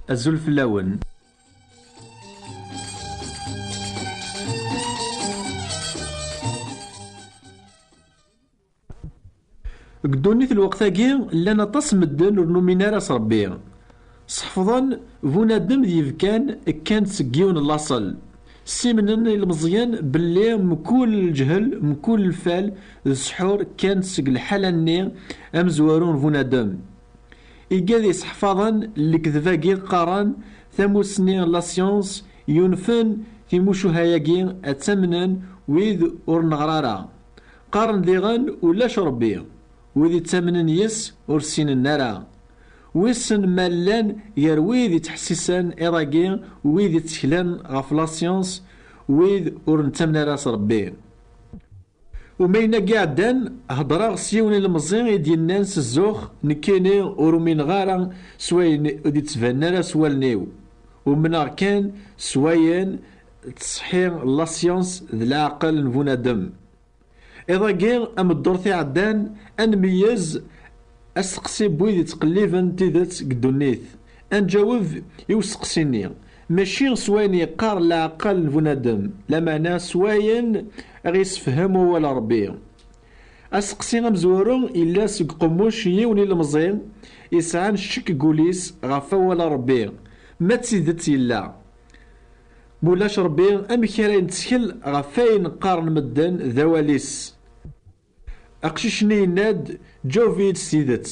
azul fell-awen. Deg ddunit lweqt-agi llan aṭas n medden ur numin ara s Rebbi. Sḥefḍen bunadem d yibkan kkan seg yiwen n laṣel. Simnen ilmeẓyan belli mkul lǧehel mkul lfal d ssḥur kkan seg lḥala-nni amezwaru n bunadem. Igad isḥfaḍen lekdeb-agi qqaṛen tamusni n la science yunfen timucuha-agi ad tamnen wid ur neɣṛa ara. Qqaṛen diɣen ulac Rebbi. Wid yettamnen yes ur ssinen ara. Wissen ma llan gar wid yettḥessisen iḍ-agi wid yetteklen ɣef la science wid ur nettamen ara s Rebbi. Umayna-agi ɛeddan heddreɣ s yiwen ilemẓi i d-yennan s zzux nekkini ur umineɣ ara s wayen ur d-yettbanen ara s wallen-iw. Umneɣ kan s wayen tṣeḥḥi la science d leɛqel n bunadem. Iḍ-agi ameddurt iɛeddan ad nmeyyez asteqsi n wid yettqelliben tidet deg ddunit. Ad nǧaweb i usteqsi-nni mačči s wayen yeqqar leɛqel n bunadem, lameɛna s wayen aɣ-yessefhem wawal Rebbi. Asteqsi amezwaru yella seg uqemmuc yiwen ilemẓi yesɛan ccek deg wul-is ɣef wawal Rebbi, ma d tidet yella. Mulac Rebbi amek ara nettkel ɣef ayen qqaren medden d awal-is. Aqcic-nni yenna-d ǧaw-iyi-d s tidet.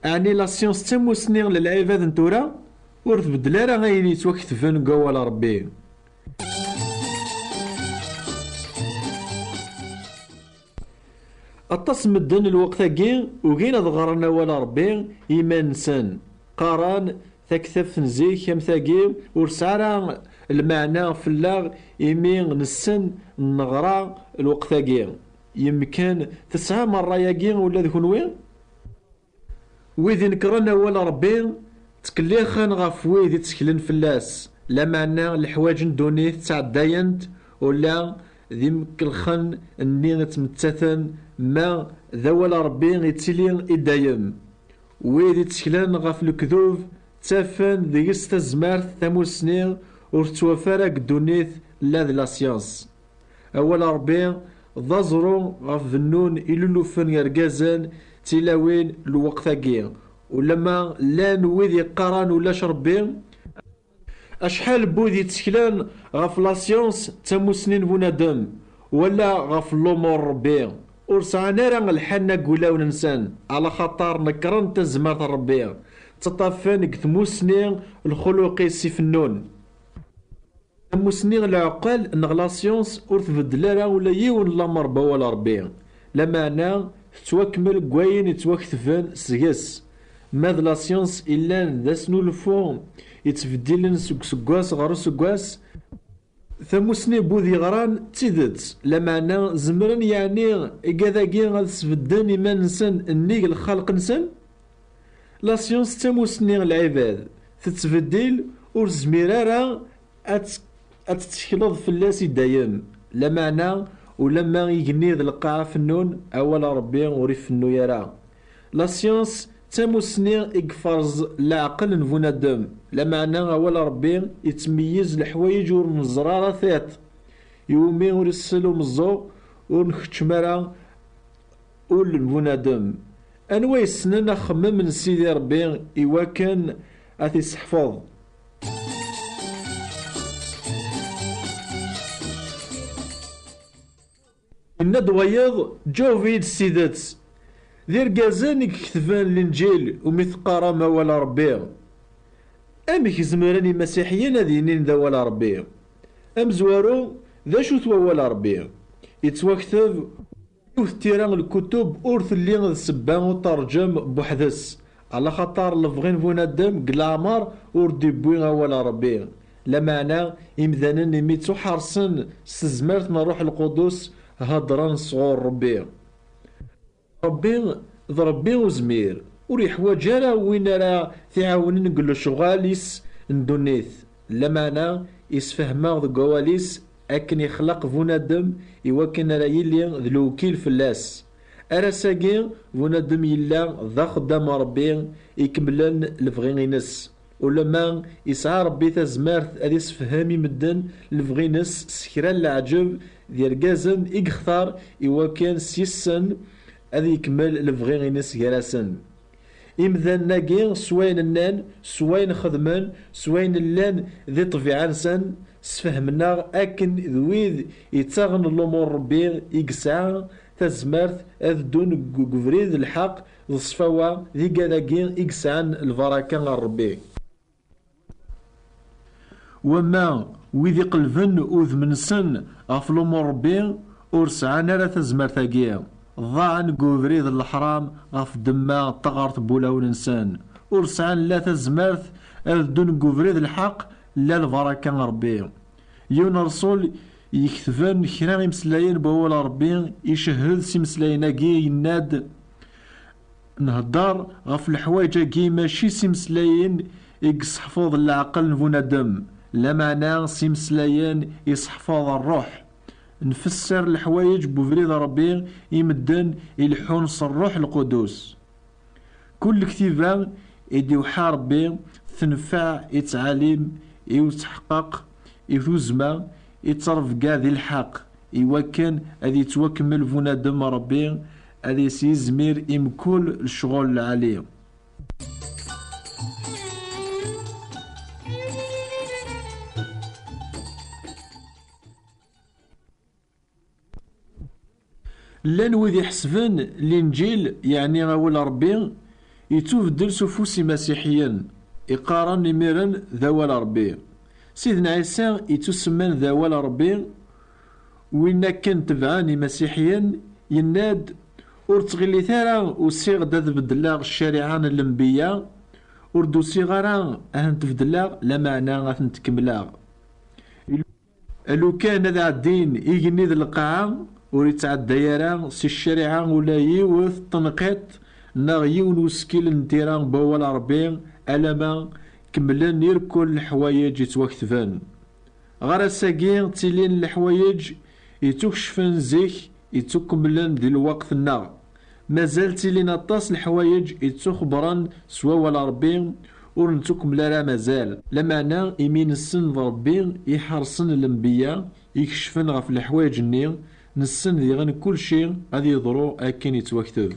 Ɛni la science d tamusni n lɛibad n tura? Ur tbeddel ara ayen yettwaktben deg wawal Rebbi. Aṭas n medden lweqt-agi ugin ad ɣren awal Rebbi i yiman-nsen. Qqaṛen taktabt n zik am tagi ur tesɛa ara lmeɛna fell-aɣ imi nessen neɣra lweqt-agi. Yemkan tesɛam ṛṛay-agi ula d kunwi? Wid inekṛen awal Rebbi ttkellixen ɣef wid yetteklen fell-as, lameɛna leḥwaǧ n ddunit ttɛeddayent ula d imkelxen nni yettmettaten ma d awal Rebbi yettili i dayem. Wid yetteklen ɣef lekdub ttafen deg-s tazmart tamusni ur tettwafa ara deg ddunit la d la science. Awal Rebbi d aẓru ɣef bennun ilulufen yergazen tilawin lweqt-agi. Ulama llan wid yeqqaṛen ulac Rebbi, acḥal n wid yetteklen ɣef la science tamusni n bunadem wala ɣef lumuṛ Rebbi ur sɛan ara lḥanna deg wulawen-nsen ala xaṭer nekṛen tazmart Rebbi ttaṭṭafen deg tmusni lxuluqi sifennun. Tamusni lɛuqal neɣ la science ur tbeddel ara ula yiwen lameṛ bawal Rebbi, lameɛna tettwakmel deg wayen yettwaktben seg-s. Ma d la science illan d asnulfu yettbeddilen seg useggas ɣer useggas, tamusni n wid yeɣran d tidet, lameɛna zemren yeɛni igad-agi ad sbedden iman-nsen nnig lxalq-nsen. La science d tamusni n lɛibad tettbeddil ur tezmir ara ad tettekleḍ fell-as i dayem, lameɛna ulama igenni d lqaɛa fennun awal Rebbi ur ifennu ara. La science d tamusni i yefreẓ leɛqel n bunadem, lameɛna awal Rebbi yettmeyyiz leḥwayeǧ ur neẓra ara tiṭ, iwumi ur isel umeẓẓuɣ ur nekcem ara ul n bunadem. Anwa yessnen axemmem n Sidi Rebbi iwakken ad t-isseḥfeḍ? Yenna-d wayeḍ ǧaw-iyi-d s tidet. D irgazen i yeketben Linǧil umi teqqaṛem awal Rebbi. Amek zemren imasiḥiyen ad inin d awal Rebbi? Amezwaru d acu-t wawal Rebbi? Yettwakteb yiwet tira n lkutub ur telli d ssebba uterǧem buḥdes, ala xaṭer lebɣi n bunadem deg leɛmeṛ ur d-iwwi awal Rebbi, lameɛna imdanen imi ttuḥeṛsen s tezmart n Ṛuḥ lqudus heddren sɣur Rebbi. Rebbi d Rebbi uzmir, ur yeḥwaǧ ara win ara t-iɛawnen deg lecɣal-is n ddunit, lameɛna yessefhem-aɣ deg wawal-is akken yexlaq bunadem iwakken ara yili d lewkil fell-as. Arras-agi bunadem yella d axeddam Rebbi ikemmlen lebɣi-ines. ولما يسعى ربي تزمارت هذه يسفهم يمدن الفغينس سكرا العجب ديال كازن يختار إوا كان سيسن هذا يكمل الفغينس جراسن إمذان ناقي سوين النان سوين خدمان سوين اللان ذي طبيعة نسان سفهمنا أكن ذويذ يتاغن الأمور ربي يقسع تزمارت أذدون قفريد الحق ذي الصفاوة ذي قالاقين يقسعن البركة ربي وما ويذي قلبن وذ من سن غف الأمور ربي ورسعنا لا تزمارت أقيا ضاعن قوفريد الحرام غف دما طغرت بولاو الانسان ورسعان لا تزمرت دون قوفريد الحق لا البركة ربي يون رسول يكتفن كرا مسلاين بول ربي يشهد سي مسلايناكي يناد نهدر غف الحوايج كي ماشي سي مسلاين يقصحفوض العقل نفونادم لا معنى سي مسلاين يصحفوض الروح نفسر الحوايج بوفريد ربي يمدن يلحون الروح القدوس كل كتيبة يديو حاربي تنفع يتعلم يتحقق يفوزما يتصرف كاع ذي الحق يوكن هذي يتوكمل فنادم ربي هذي سيزمير يمكل الشغل عليه لان وذي حسبن الانجيل يعني غاول ربي يتوفدل سفوس مسيحيا يقارن نميرا ذوال ربي سيدنا عيسى يتسمن ذوال ربي وين كان تبعاني مسيحيا يناد ورتغلي ثارا وسيغ داد بدلاغ الشريعة الانبياء وردو صغارا أهن تفدلاغ لا معنى غاثن تكملاغ لو كان هذا الدين يجني ذا القاعة وريتعدى يرا سي الشريعة ولا يوث تنقيط ناغ يون وسكيل نتيران بوال ربي ألما كملن يركل الحوايج يتوكتفن غير ساقين تيلين الحوايج يتوكشفن زيك يتوكملن ذي الوقت الناغ مازال تيلين أطاس الحوايج يتوخبرن سوا ولا ربي ورنتوكمل راه مازال لمعنى يمين السن ربي يحرصن الانبياء يكشفن غف الحوايج النير نسن ذي غن كل شيء غادي يضرو أكن يتوكتب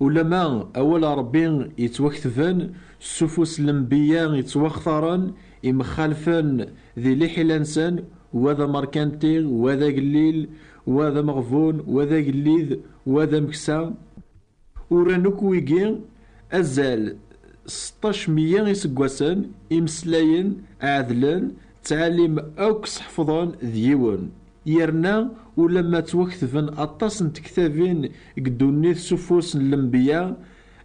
ولما أول ربي يتوكتفن سفوس الانبياء يتوخثرن يمخالفن ذي لحي الانسان وذا مركانتي وذا قليل وذا مغفون وذا قليد وذا مكسا ورانوك ويقين أزال 16 مية يسقوسن إمسلاين عادلن تعليم أوكس حفظون ديون يرنا ولما توكتفن أطاس نتكتابين قدوني سفوس الانبياء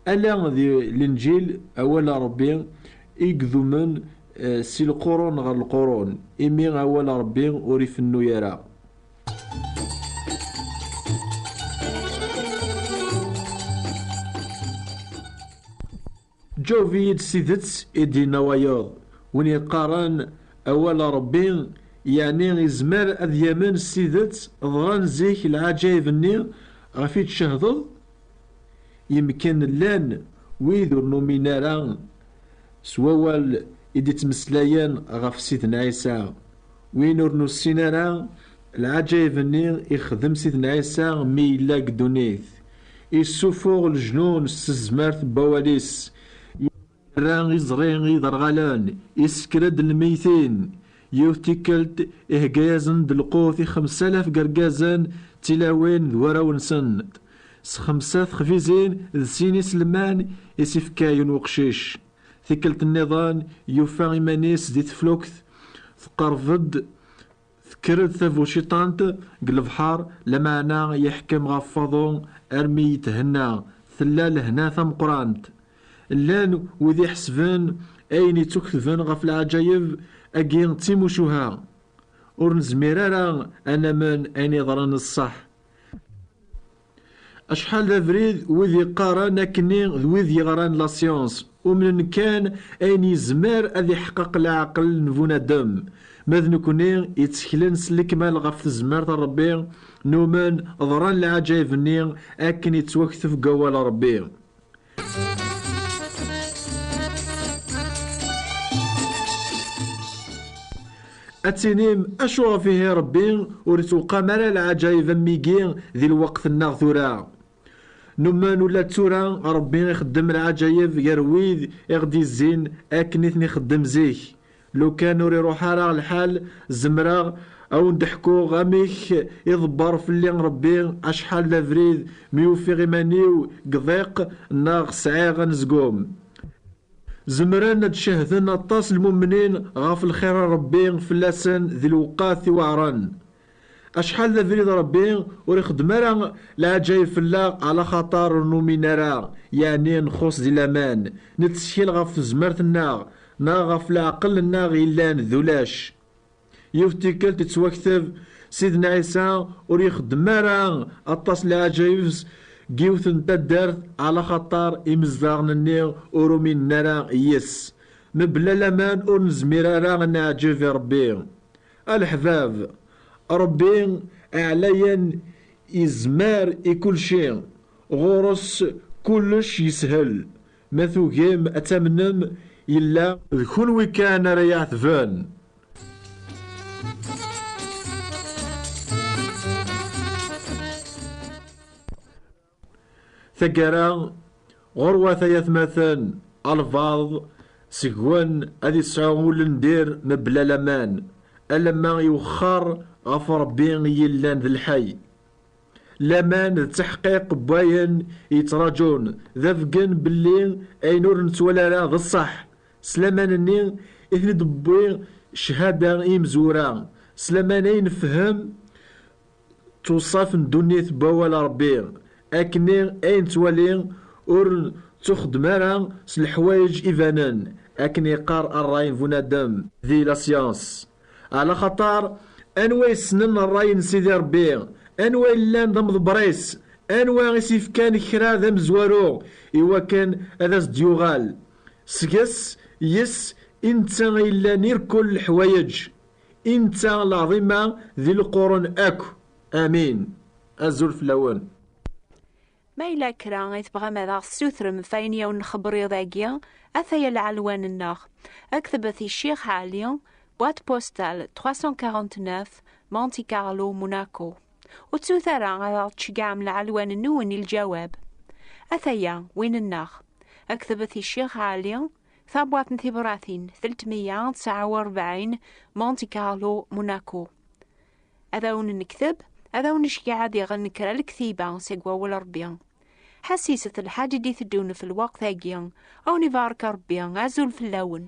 ألا ذي الانجيل أولا ربي يقذمن سي القرون غير القرون إمي أولا ربي وريف النيرة جو فيد سيدت إدي نواياض وين يقارن أولا ربي يعني يزمر أذيامن سيدت ضغان زيك العجائب النير غفيت شهضض يمكن لان ويذر نوميناران سوال إدي تمسلايان غف سيدنا عيسى وين ورنو السيناران العجائب النير يخدم سيدنا عيسى ميلاك دونيث يسوفوغ الجنون السزمارت بواليس ران يزرين يضرغلان يسكرد الميتين يوتيكلت إهجازن دلقوثي 5000 قرقازان تلاوين ذوراون سن 5 خفيزين ذسيني سلمان يسيفكاين وقشيش ثكلت النظام يوفا إيمانيس دي تفلوكت ثقرفد ذكرت ثافو شيطانت قلب حار لمعنا يحكم غفظون أرمي يتهنى ثلال هنا ثم قرانت اللان وذي حسبان أين يتكتفن غف العجايب أجين تيموشوها ورنزميرارا أنا من أين يضرن الصح أشحال ذا فريد وذي قارن كني وذي يغران لا سيونس ومن كان أين يزمر أذي حقق العقل نفونا دم ماذ نكوني يتسكلن سلكمال غف زمارة ربي نومن ضران العجايب ني أكن يتوكثف قوال ربي أتينيم أشو فيه ربي ورتوقع مالا العجائب ميكين ذي الوقت النغثورا نمان ولا تورا ربي يخدم العجايب يرويد يغدي الزين أكنيثني خدم زيك لو كان وري روح راه الحال زمرا او نضحكو غاميك يضبر في اللي ربي اشحال لافريد ميوفي غيمانيو قضيق ناغ سعي غنزقوم زمران تشهدن الطاس المؤمنين غاف الخير ربي فلاسن ذي الوقاث وعران اشحال لافريد ربي وريخدم راه العجايب فلا على خطر نومينارا يعني نخص دي الامان نتسكيل غاف زمرتنا غاف العقل ناغ إلان ذولاش يفتكل تتوكتب سيدنا عيسى وريخدم راه الطاس العجايبس جيوث نتدرت على خطر إمزاغن النير ورومين نرا يس مبلا لمان ونزمير راه نعجب في ربي الحباب ربي أعليا إزمار كل شيء غورس كلش يسهل ما ثوكيم أتمنم إلا ذكون وكان رياح ثفان ثقرا غروة ثيثمثن الفاظ سقوان هذي السعول ندير مبلا لمان ألما يوخر غف ربي يلان ذي الحي لمان التحقيق باين يتراجون ذفقن باللي أي نور نتولى ذا الصح سلامان النين إثني دبوي شهادة إمزورا سلامان نفهم توصف ندونيث بوال ربي أكني أين توالي أور تخدم راه سالحوايج إيفانان أكني قار الراين فنادم ذي لا سيانس على خطر أنواع سنن الراين سيدي ربي أنواع اللان ضمض بريس أنواع يسيف كان كرا ذا مزوارو إوا كان هذا ديوغال سكس يس انت إلا نير كل الحوايج انت العظيمة ذي القرون أكو آمين أزول في الأول ما إلا كرا يتبغى ماذا سوثرم فاين يون خبري ذاكيا أثايا العلوان الناخ أكتبثي الشيخ عليا بوات بوستال 349 مونتي كارلو موناكو وتسوثرا على تشجع من العلوان النوني الجواب أثايا وين الناخ أكتبثي الشيخ عليا ثابوات نثبراثين 349 مونتي كارلو موناكو أذاون نكتب أذاون نشجع دي غنكرا الكثيبة سيقوا والربيان حسيسة الحاجة دي تدون في الوقت هاجيان أو نفارك ربيان عزول في اللون